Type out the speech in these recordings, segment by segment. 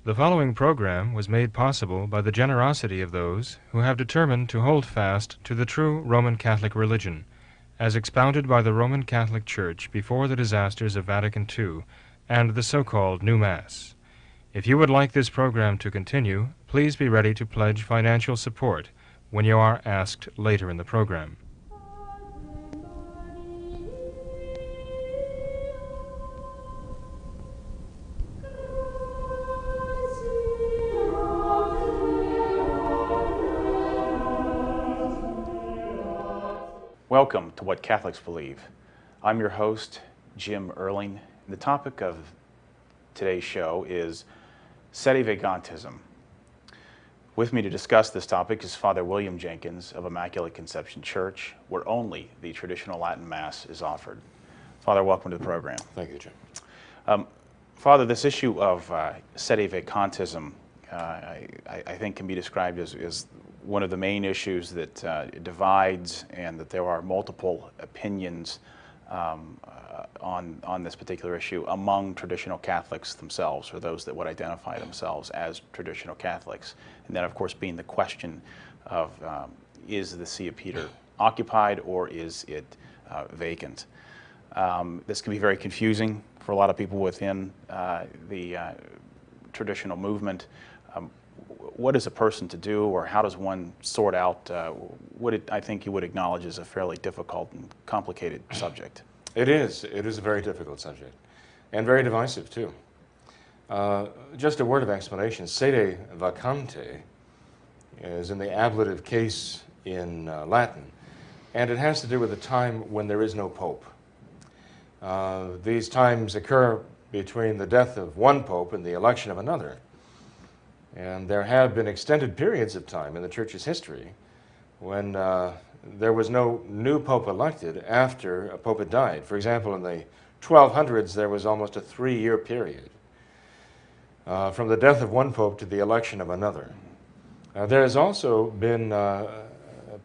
The following program was made possible by the generosity of those who have determined to hold fast to the true Roman Catholic religion, as expounded by the Roman Catholic Church before the disasters of Vatican II and the so-called New Mass. If you would like this program to continue, please be ready to pledge financial support when you are asked later in the program. Welcome to What Catholics Believe. I'm your host, Jim Erling. The topic of today's show is sedevacantism. With me to discuss this topic is Father William Jenkins of Immaculate Conception Church, where only the traditional Latin Mass is offered. Father, welcome to the program. Thank you, Jim. Father, this issue of sedevacantism, I think can be described as one of the main issues that divides, and that there are multiple opinions on this particular issue among traditional Catholics themselves, or those that would identify themselves as traditional Catholics. And then, of course, being the question of is the See of Peter occupied or is it vacant? This can be very confusing for a lot of people within the traditional movement. What is a person to do, or how does one sort out what I think you would acknowledge is a fairly difficult and complicated subject? It is a very difficult subject, and very divisive too. Just a word of explanation. Sede vacante is in the ablative case in Latin, and it has to do with a time when there is no pope. These times occur between the death of one pope and the election of another. And there have been extended periods of time in the Church's history when there was no new pope elected after a pope had died. For example, in the 1200s, there was almost a 3-year period from the death of one pope to the election of another. There has also been a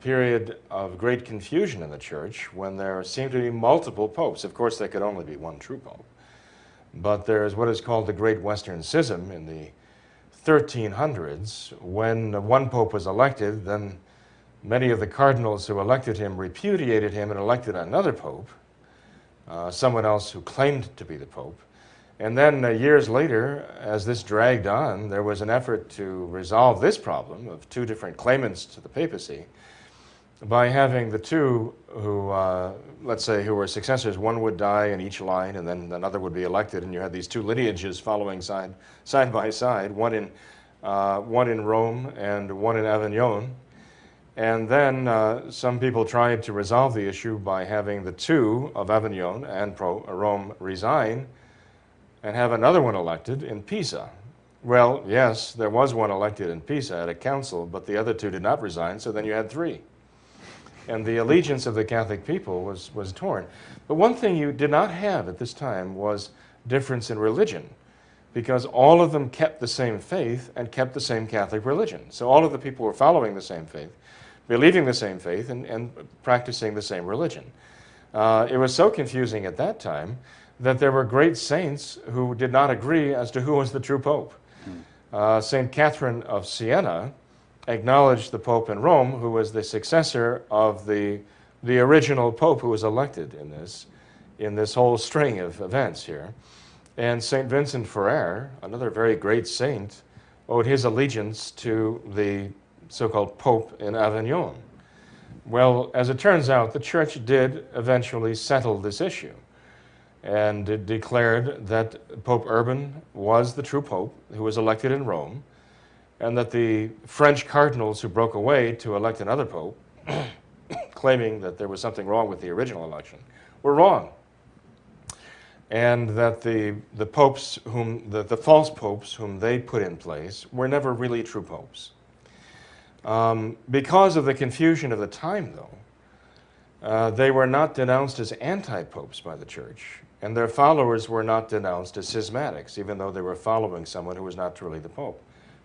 period of great confusion in the Church when there seemed to be multiple popes. Of course, there could only be one true pope. But there is what is called the Great Western Schism in the 1300s. When one pope was elected, then many of the cardinals who elected him repudiated him and elected another pope, someone else who claimed to be the pope. And then years later, as this dragged on, there was an effort to resolve this problem of two different claimants to the papacy by having the two who, let's say, who were successors. One would die in each line, and then another would be elected, and you had these two lineages following side by side, one in Rome and one in Avignon. And then some people tried to resolve the issue by having the two of Avignon and Rome resign and have another one elected in Pisa. Well, yes, there was one elected in Pisa at a council, but the other two did not resign, so then you had three. And the allegiance of the Catholic people was torn. But one thing you did not have at this time was difference in religion, because all of them kept the same faith and kept the same Catholic religion. So all of the people were following the same faith, believing the same faith, and practicing the same religion. It was so confusing at that time that there were great saints who did not agree as to who was the true pope. St. Catherine of Siena acknowledged the Pope in Rome, who was the successor of the original Pope who was elected in this whole string of events here. And St. Vincent Ferrer, another very great saint, owed his allegiance to the so-called Pope in Avignon. Well, as it turns out, the Church did eventually settle this issue, and it declared that Pope Urban was the true Pope who was elected in Rome, and that the French cardinals who broke away to elect another pope, claiming that there was something wrong with the original election, were wrong. And that the popes the false popes whom they put in place were never really true popes. Because of the confusion of the time, though, they were not denounced as anti-popes by the Church, and their followers were not denounced as schismatics, even though they were following someone who was not truly the Pope.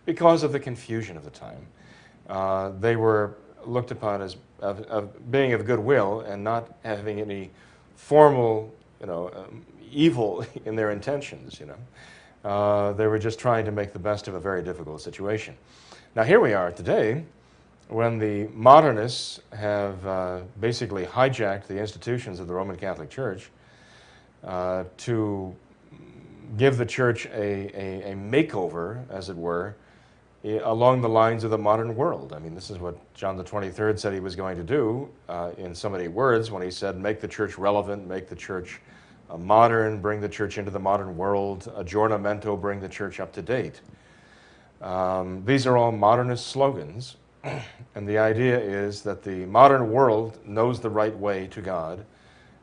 Because of the confusion of the time, they were looked upon as being of goodwill and not having any formal, evil in their intentions. They were just trying to make the best of a very difficult situation. Now here we are today, when the modernists have basically hijacked the institutions of the Roman Catholic Church to give the church a makeover, as it were, along the lines of the modern world. I mean, this is what John the 23rd said he was going to do in so many words when he said, make the church relevant, make the church modern, bring the church into the modern world, aggiornamento, bring the church up to date. These are all modernist slogans, and the idea is that the modern world knows the right way to God,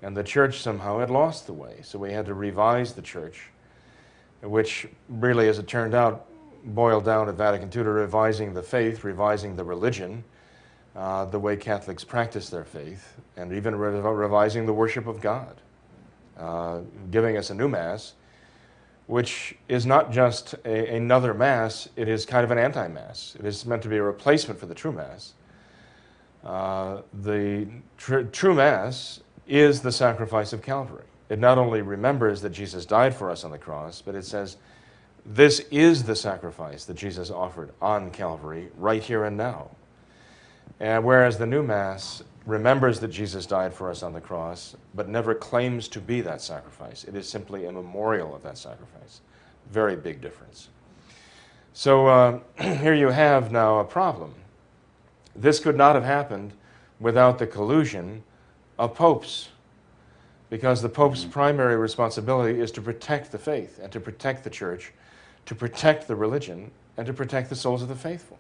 and the church somehow had lost the way. So we had to revise the church, which really, as it turned out, boiled down at Vatican II to revising the faith, revising the religion, the way Catholics practice their faith, and even revising the worship of God, giving us a new Mass, which is not just another Mass, it is kind of an anti-Mass. It is meant to be a replacement for the true Mass. The true Mass is the sacrifice of Calvary. It not only remembers that Jesus died for us on the cross, but it says, this is the sacrifice that Jesus offered on Calvary, right here and now. And whereas the new Mass remembers that Jesus died for us on the cross, but never claims to be that sacrifice. It is simply a memorial of that sacrifice. Very big difference. So here you have now a problem. This could not have happened without the collusion of popes, because the Pope's primary responsibility is to protect the faith and to protect the church, to protect the religion, and to protect the souls of the faithful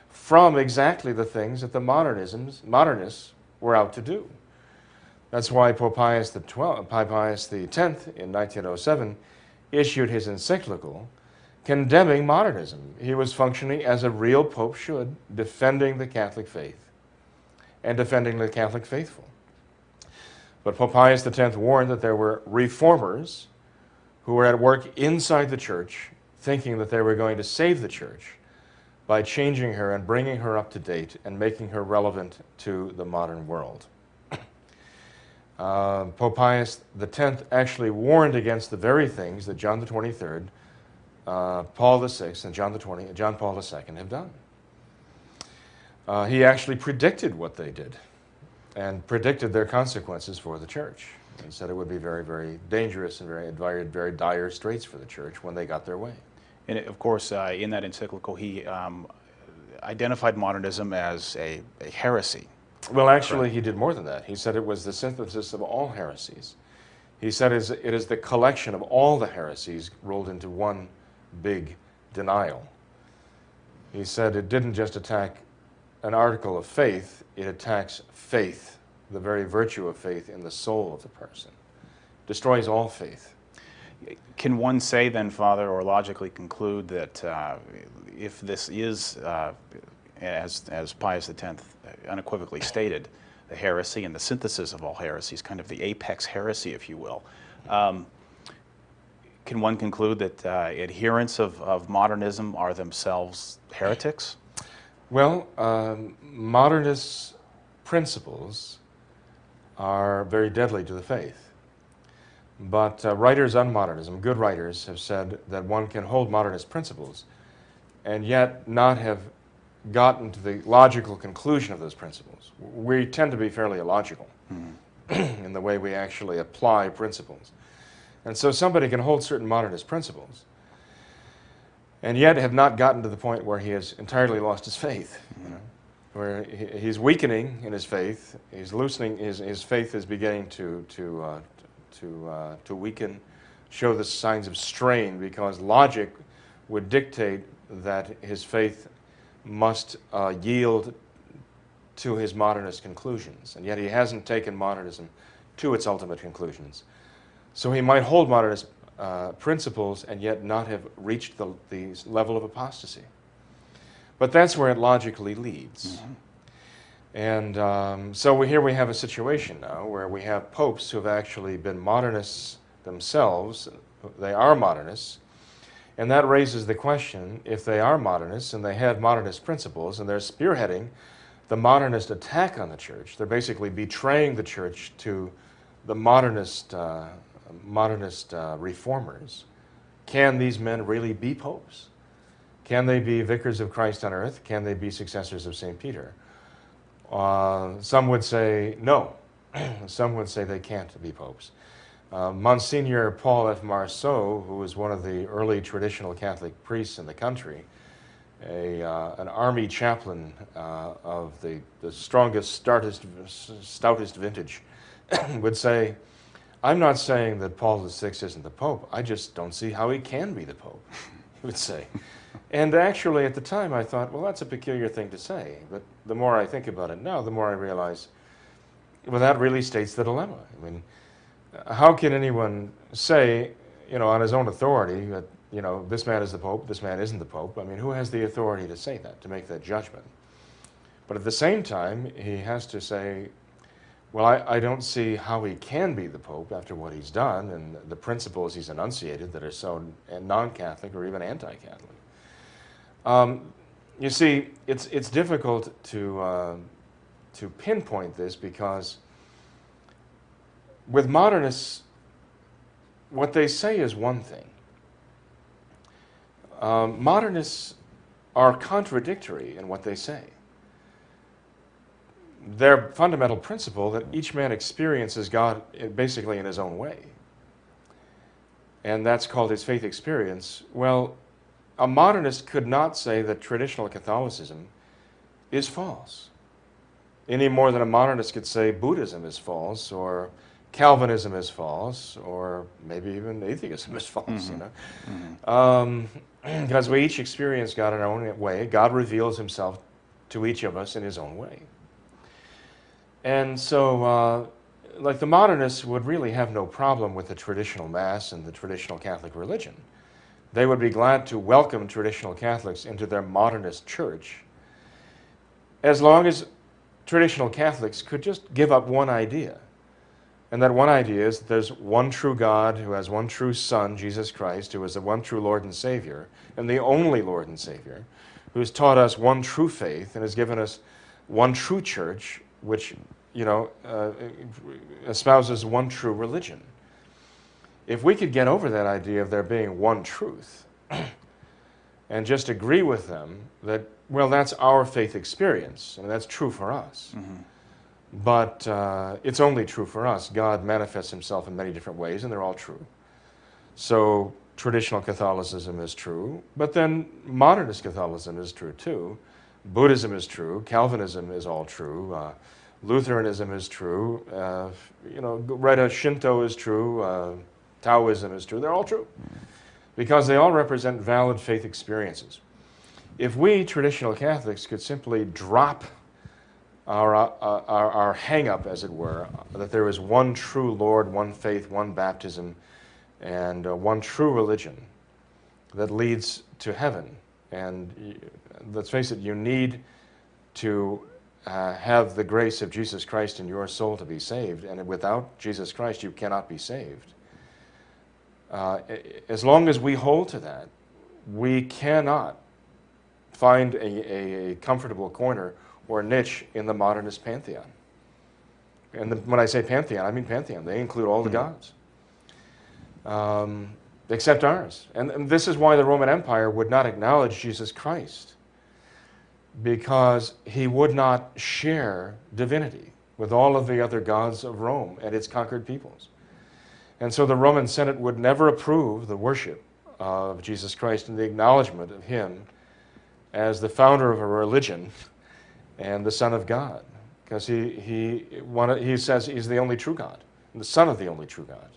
from exactly the things that the modernists were out to do. That's why Pope Pius X in 1907 issued his encyclical condemning modernism. He was functioning as a real pope should, defending the Catholic faith and defending the Catholic faithful. But Pope Pius X warned that there were reformers who were at work inside the church thinking that they were going to save the church by changing her and bringing her up to date and making her relevant to the modern world. Pope Pius X actually warned against the very things that John the 23rd, Paul VI, and John Paul II have done. He actually predicted what they did and predicted their consequences for the church, and said it would be very, very dangerous and very dire straits for the church when they got their way. And of course, in that encyclical, he identified modernism as a heresy. Well, actually, he did more than that. He said it was the synthesis of all heresies. He said it is the collection of all the heresies rolled into one big denial. He said it didn't just attack an article of faith, it attacks faith, the very virtue of faith in the soul of the person. Destroys all faith. Can one say then, Father, or logically conclude that if this is, as Pius X unequivocally stated, the heresy and the synthesis of all heresies, kind of the apex heresy, if you will, can one conclude that adherents of modernism are themselves heretics? Well, modernist principles are very deadly to the faith. But writers on modernism, good writers, have said that one can hold modernist principles and yet not have gotten to the logical conclusion of those principles. We tend to be fairly illogical in the way we actually apply principles. And so somebody can hold certain modernist principles and yet have not gotten to the point where he has entirely lost his faith, where he's weakening in his faith, he's loosening, his faith is beginning to weaken, show the signs of strain, because logic would dictate that his faith must yield to his modernist conclusions, and yet he hasn't taken modernism to its ultimate conclusions. So he might hold modernist principles and yet not have reached the level of apostasy. But that's where it logically leads. And so here we have a situation now where we have popes who have actually been modernists themselves. They are modernists. And that raises the question, if they are modernists and they have modernist principles and they're spearheading the modernist attack on the church, they're basically betraying the church to the modernist reformers, can these men really be popes? Can they be vicars of Christ on earth? Can they be successors of St. Peter? Some would say no. Some would say they can't be popes. Monsignor Paul F. Marceau, who was one of the early traditional Catholic priests in the country, an army chaplain of the strongest, stoutest vintage, would say, I'm not saying that Paul VI isn't the Pope, I just don't see how he can be the Pope, he would say. And actually at the time I thought, well, that's a peculiar thing to say, but the more I think about it now, the more I realize, well, that really states the dilemma. I mean, how can anyone say, on his own authority that, this man is the Pope, this man isn't the Pope? I mean, who has the authority to say that, to make that judgment? But at the same time, he has to say, well, I don't see how he can be the Pope after what he's done and the principles he's enunciated that are so non-Catholic or even anti-Catholic. You see, it's difficult to pinpoint this because with modernists, what they say is one thing. Modernists are contradictory in what they say. Their fundamental principle that each man experiences God basically in his own way, and that's called his faith experience. Well, a modernist could not say that traditional Catholicism is false, any more than a modernist could say Buddhism is false, or Calvinism is false, or maybe even atheism is false, because we each experience God in our own way. God reveals himself to each of us in his own way. And so, like the modernists would really have no problem with the traditional Mass and the traditional Catholic religion. They would be glad to welcome traditional Catholics into their modernist church, as long as traditional Catholics could just give up one idea. And that one idea is that there's one true God who has one true Son, Jesus Christ, who is the one true Lord and Savior, and the only Lord and Savior, who has taught us one true faith and has given us one true church, which, espouses one true religion. If we could get over that idea of there being one truth and just agree with them that, well, that's our faith experience, and that's true for us. But it's only true for us. God manifests himself in many different ways, and they're all true. So traditional Catholicism is true, but then modernist Catholicism is true too. Buddhism is true. Calvinism is all true. Lutheranism is true. Shinto is true. Taoism is true. They're all true because they all represent valid faith experiences. If we traditional Catholics could simply drop our hang-up, as it were, that there is one true Lord, one faith, one baptism, and one true religion that leads to heaven. And let's face it, you need to have the grace of Jesus Christ in your soul to be saved, and without Jesus Christ you cannot be saved. As long as we hold to that, we cannot find a comfortable corner or niche in the modernist pantheon. And when I say pantheon, I mean pantheon. They include all the gods, except ours. And this is why the Roman Empire would not acknowledge Jesus Christ, because he would not share divinity with all of the other gods of Rome and its conquered peoples. And so the Roman Senate would never approve the worship of Jesus Christ and the acknowledgement of him as the founder of a religion and the Son of God, because he says he's the only true God, the Son of the only true God.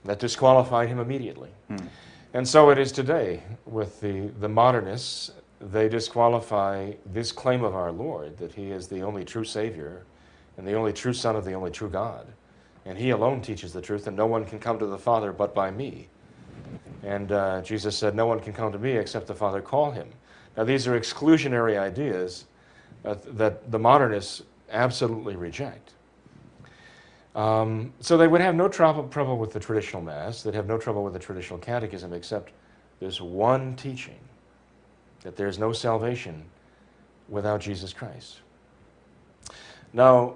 That disqualified him immediately. And so it is today with the modernists. They disqualify this claim of our Lord, that he is the only true Savior and the only true Son of the only true God. And he alone teaches the truth, and no one can come to the Father but by me. And Jesus said, no one can come to me except the Father call him. Now these are exclusionary ideas that the modernists absolutely reject. So they would have no trouble with the traditional Mass. They'd have no trouble with the traditional catechism, except there's one teaching, that there's no salvation without Jesus Christ. Now,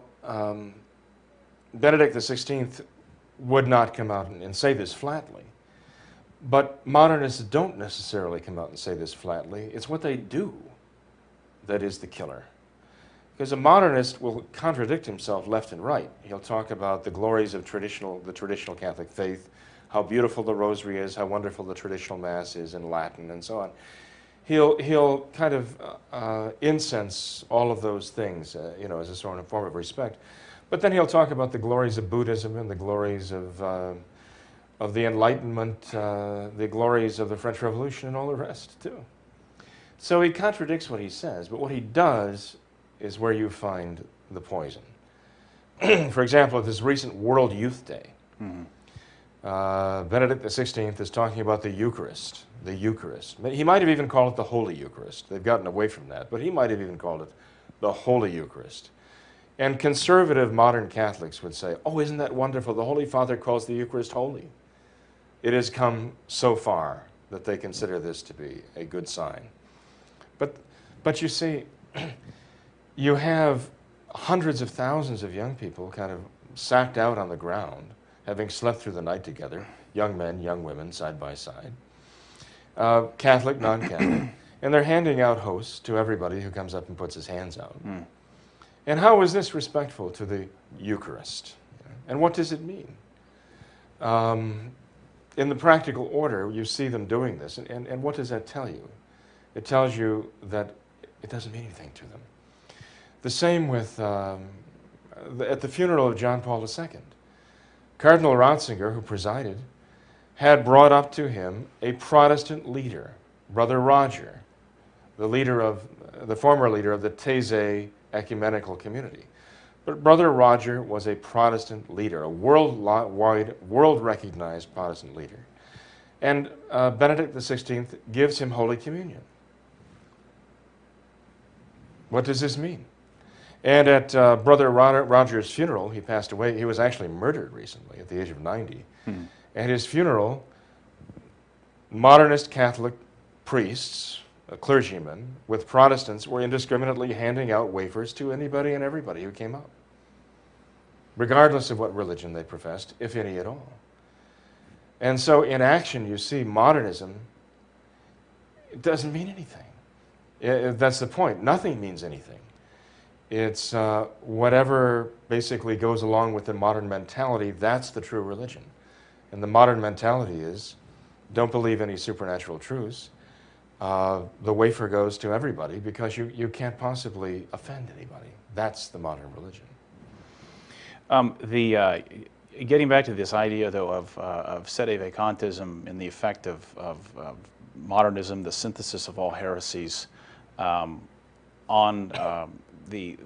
Benedict XVI would not come out and say this flatly, But modernists don't necessarily come out and say this flatly. It's what they do that is the killer. Because a modernist will contradict himself left and right. He'll talk about the glories of the traditional Catholic faith, how beautiful the rosary is, how wonderful the traditional Mass is in Latin, and so on. He'll kind of incense all of those things, as a sort of form of respect. But then he'll talk about the glories of Buddhism and the glories of the Enlightenment, the glories of the French Revolution, and all the rest, too. So he contradicts what he says, but what he does is where you find the poison. For example, at this recent World Youth Day, Benedict XVI is talking about the Eucharist. The Eucharist. He might have even called it the Holy Eucharist. They've gotten away from that, but he might have even called it the Holy Eucharist. And conservative modern Catholics would say, oh, isn't that wonderful? The Holy Father calls the Eucharist holy. It has come so far that they consider this to be a good sign. But you see, you have hundreds of thousands of young people kind of sacked out on the ground, having slept through the night together, young men, young women, side by side, Catholic, non-Catholic, and they're handing out hosts to everybody who comes up and puts his hands out. And how is this respectful to the Eucharist? And what does it mean? In the practical order, you see them doing this, and what does that tell you? It tells you that it doesn't mean anything to them. The same with, at the funeral of John Paul II, Cardinal Ratzinger, who presided, had brought up to him a Protestant leader, Brother Roger, the former leader of the Taizé ecumenical community. But Brother Roger was a Protestant leader, a worldwide, world-recognized Protestant leader. And Benedict XVI gives him Holy Communion. What does this mean? And at Brother Roger's funeral, he passed away. He was actually murdered recently at the age of 90. At his funeral, modernist Catholic priests, clergymen, with Protestants were indiscriminately handing out wafers to anybody and everybody who came up, regardless of what religion they professed, if any at all. And so in action, you see modernism, it doesn't mean anything. That's the point. Nothing means anything. It's whatever basically goes along with the modern mentality, that's the true religion. And the modern mentality is, don't believe any supernatural truths. The wafer goes to everybody because you can't possibly offend anybody. That's the modern religion. Getting back to this idea, though, of sedevacantism and the effect of modernism, the synthesis of all heresies, on the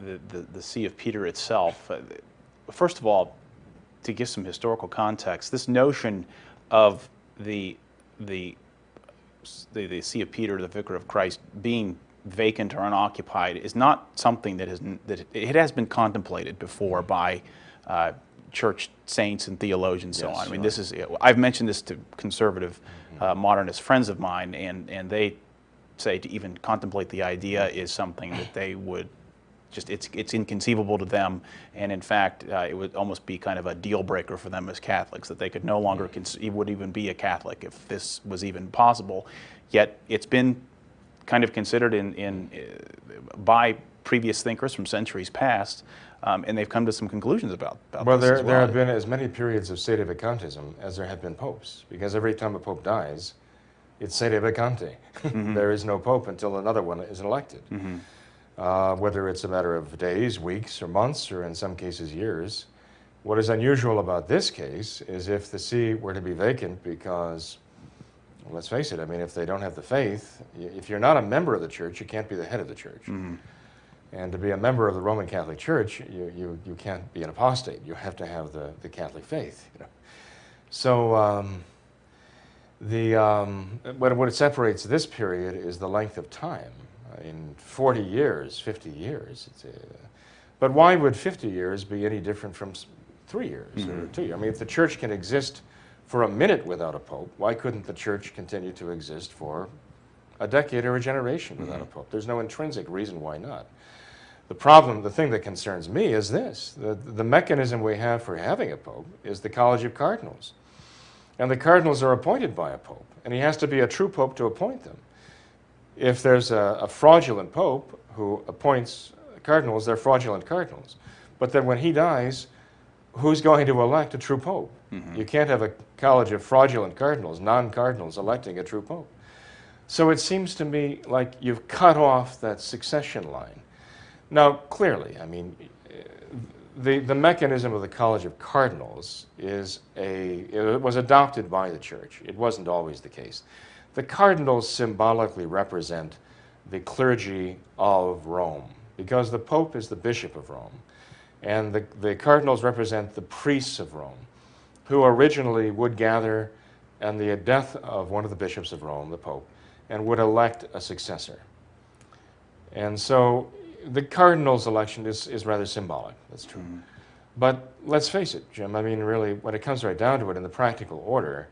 See of Peter itself. First of all, to give some historical context, this notion of the See of Peter, the Vicar of Christ, being vacant or unoccupied is not something that has been contemplated before by church saints and theologians, and so on. I mean, I've mentioned this to conservative modernist friends of mine, and they say to even contemplate the idea is something that they would it's inconceivable to them, and in fact, it would almost be kind of a deal breaker for them as Catholics, that they could no longer would even be a Catholic if this was even possible. Yet it's been kind of considered by previous thinkers from centuries past, and they've come to some conclusions about well, this as well. There have been as many periods of sedevacantism as there have been popes, because every time a pope dies, it's sedevacante. There is no pope until another one is elected. Whether it's a matter of days, weeks, or months, or in some cases years. What is unusual about this case is if the see were to be vacant because, well, let's face it, I mean, if they don't have the faith, if you're not a member of the church, you can't be the head of the church. And to be a member of the Roman Catholic Church, you can't be an apostate. You have to have the Catholic faith. So what separates this period is the length of time. In 40 years, 50 years. But why would 50 years be any different from 3 years or 2 years? I mean, if the church can exist for a minute without a pope, why couldn't the church continue to exist for a decade or a generation without a pope? There's no intrinsic reason why not. The thing that concerns me is this. The mechanism we have for having a pope is the College of Cardinals. And the cardinals are appointed by a pope, and he has to be a true pope to appoint them. If there's a fraudulent pope who appoints cardinals, they're fraudulent cardinals. But then when he dies, who's going to elect a true pope? You can't have a college of fraudulent cardinals, non-cardinals, electing a true pope. So it seems to me like you've cut off that succession line. Now, clearly, I mean, the mechanism of the College of Cardinals it was adopted by the Church. It wasn't always the case. The cardinals symbolically represent the clergy of Rome, because the Pope is the Bishop of Rome, and the cardinals represent the priests of Rome, who originally would gather on the death of one of the bishops of Rome, the Pope, and would elect a successor. And so the cardinals' election is rather symbolic, that's true. But let's face it, Jim, I mean, really, when it comes right down to it, in the practical order,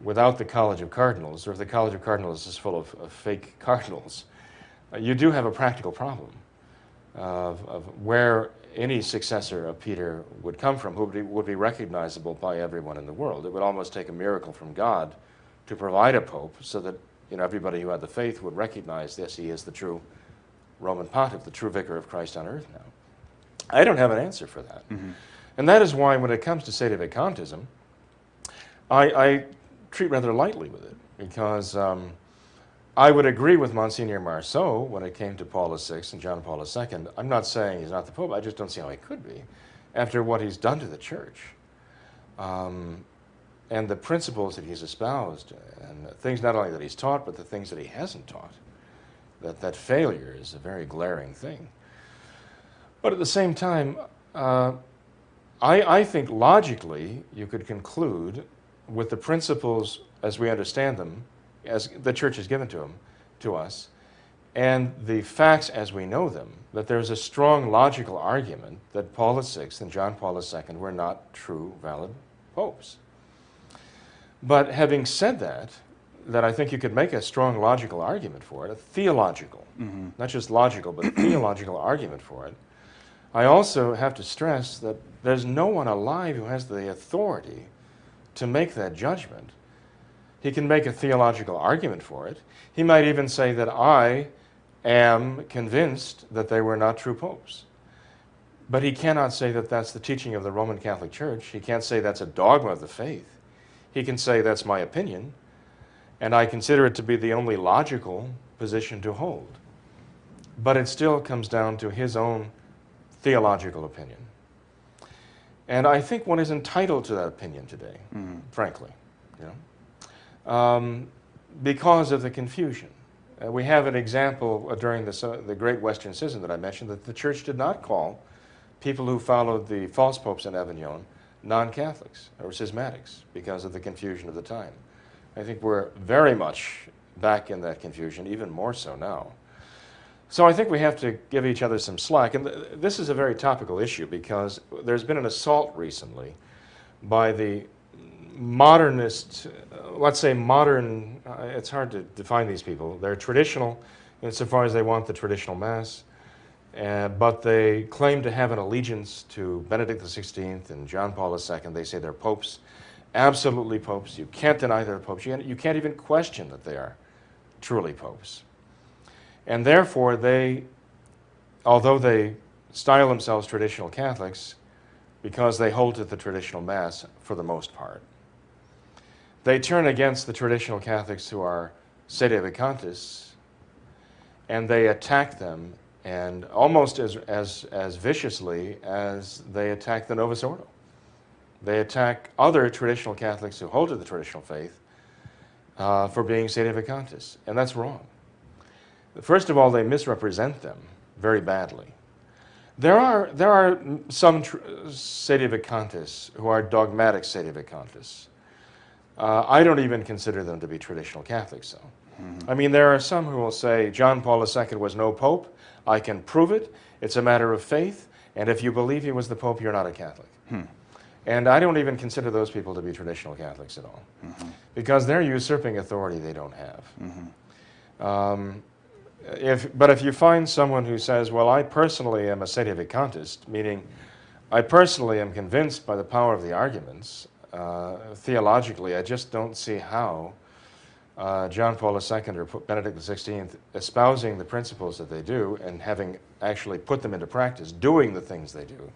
without the College of Cardinals, or if the College of Cardinals is full of fake cardinals, you do have a practical problem of where any successor of Peter would come from, who would be recognizable by everyone in the world. It would almost take a miracle from God to provide a pope so that everybody who had the faith would recognize this. He is the true Roman pontiff, the true vicar of Christ on earth now. I don't have an answer for that. And that is why when it comes to sedevacantism, I treat rather lightly with it, because I would agree with Monsignor Marceau when it came to Paul VI and John Paul II. I'm not saying he's not the Pope, I just don't see how he could be after what he's done to the Church. And the principles that he's espoused, and things not only that he's taught, but the things that he hasn't taught. That failure is a very glaring thing. But at the same time, I think logically you could conclude with the principles as we understand them, as the Church has given to us, and the facts as we know them, that there's a strong logical argument that Paul VI and John Paul II were not true, valid popes. But having said that I think you could make a strong logical argument for it, a theological, not just logical, but a theological argument for it. I also have to stress that there's no one alive who has the authority to make that judgment. He can make a theological argument for it. He might even say that I am convinced that they were not true popes. But he cannot say that that's the teaching of the Roman Catholic Church. He can't say that's a dogma of the faith. He can say that's my opinion, and I consider it to be the only logical position to hold. But it still comes down to his own theological opinion. And I think one is entitled to that opinion today, frankly, because of the confusion. We have an example during the Great Western Schism that I mentioned, that the Church did not call people who followed the false popes in Avignon non-Catholics or schismatics because of the confusion of the time. I think we're very much back in that confusion, even more so now. So I think we have to give each other some slack. And this is a very topical issue because there's been an assault recently by the modernist, let's say modern, it's hard to define these people. They're traditional insofar as they want the traditional Mass, but they claim to have an allegiance to Benedict XVI and John Paul II. They say they're popes, absolutely popes. You can't deny they're popes. You can't even question that they are truly popes. And therefore, although they style themselves traditional Catholics, because they hold to the traditional Mass for the most part, they turn against the traditional Catholics who are sedevacantists, and they attack them, and almost as viciously as they attack the Novus Ordo. They attack other traditional Catholics who hold to the traditional faith for being sedevacantists, and that's wrong. First of all, they misrepresent them very badly. There are some sedevacantists who are dogmatic sedevacantists. I don't even consider them to be traditional Catholics, though. I mean, there are some who will say John Paul II was no pope. I can prove it. It's a matter of faith. And if you believe he was the pope, you're not a Catholic. And I don't even consider those people to be traditional Catholics at all, because they're usurping authority they don't have. But if you find someone who says, well, I personally am a sedevacantist, meaning I personally am convinced by the power of the arguments theologically, I just don't see how John Paul II or Benedict XVI, espousing the principles that they do and having actually put them into practice, doing the things they do,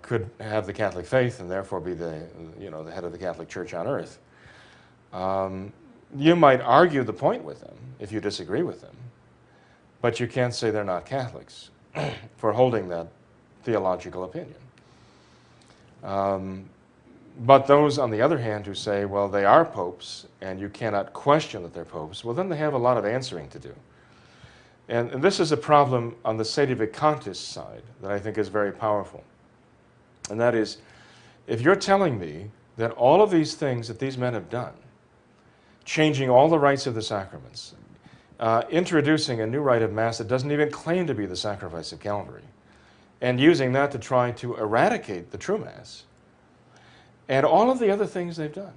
could have the Catholic faith and therefore be the head of the Catholic Church on earth. You might argue the point with them if you disagree with them, but you can't say they're not Catholics for holding that theological opinion. But those, on the other hand, who say, well, they are popes, and you cannot question that they're popes, well, then they have a lot of answering to do. And this is a problem on the sedevacantist side that I think is very powerful. And that is, if you're telling me that all of these things that these men have done, changing all the rites of the sacraments, introducing a new rite of Mass that doesn't even claim to be the sacrifice of Calvary, and using that to try to eradicate the true Mass, and all of the other things they've done.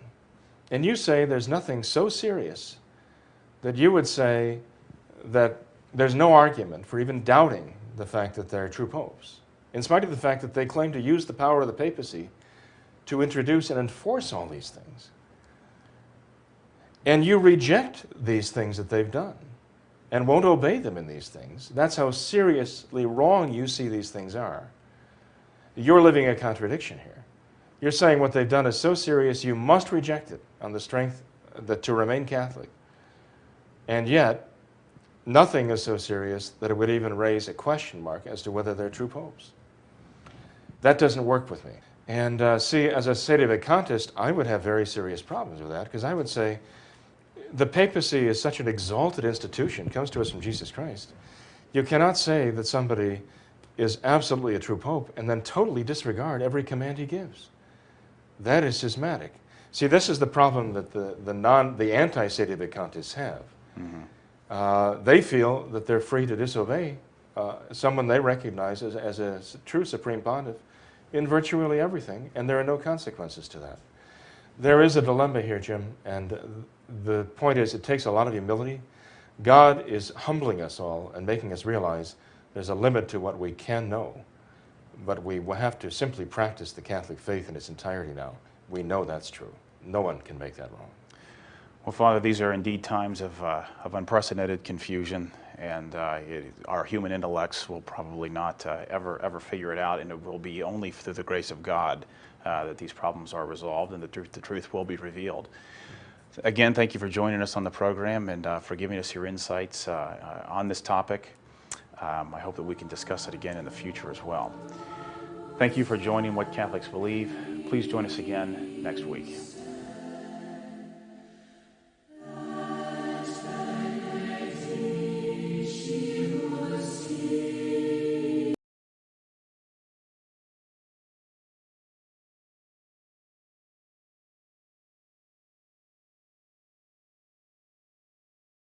And you say there's nothing so serious that you would say that there's no argument for even doubting the fact that they're true popes, in spite of the fact that they claim to use the power of the papacy to introduce and enforce all these things. And you reject these things that they've done and won't obey them in these things. That's how seriously wrong you see these things are. You're living a contradiction here. You're saying what they've done is so serious you must reject it on the strength that to remain Catholic. And yet, nothing is so serious that it would even raise a question mark as to whether they're true popes. That doesn't work with me. And see, as a sedevacantist, I would have very serious problems with that, because I would say the papacy is such an exalted institution, comes to us from Jesus Christ. You cannot say that somebody is absolutely a true pope and then totally disregard every command he gives. That is schismatic. See, this is the problem that the anti-sedevacantists have. Mm-hmm. They feel that they're free to disobey someone they recognize as a true supreme pontiff in virtually everything, and there are no consequences to that. There is a dilemma here, Jim, and the point is it takes a lot of humility. God is humbling us all and making us realize there's a limit to what we can know. But we will have to simply practice the Catholic faith in its entirety now. We know that's true. No one can make that wrong. Well, Father, these are indeed times of unprecedented confusion, and our human intellects will probably not ever figure it out, and it will be only through the grace of God that these problems are resolved and the truth will be revealed. Again, thank you for joining us on the program and for giving us your insights on this topic. I hope that we can discuss it again in the future as well. Thank you for joining What Catholics Believe. Please join us again next week.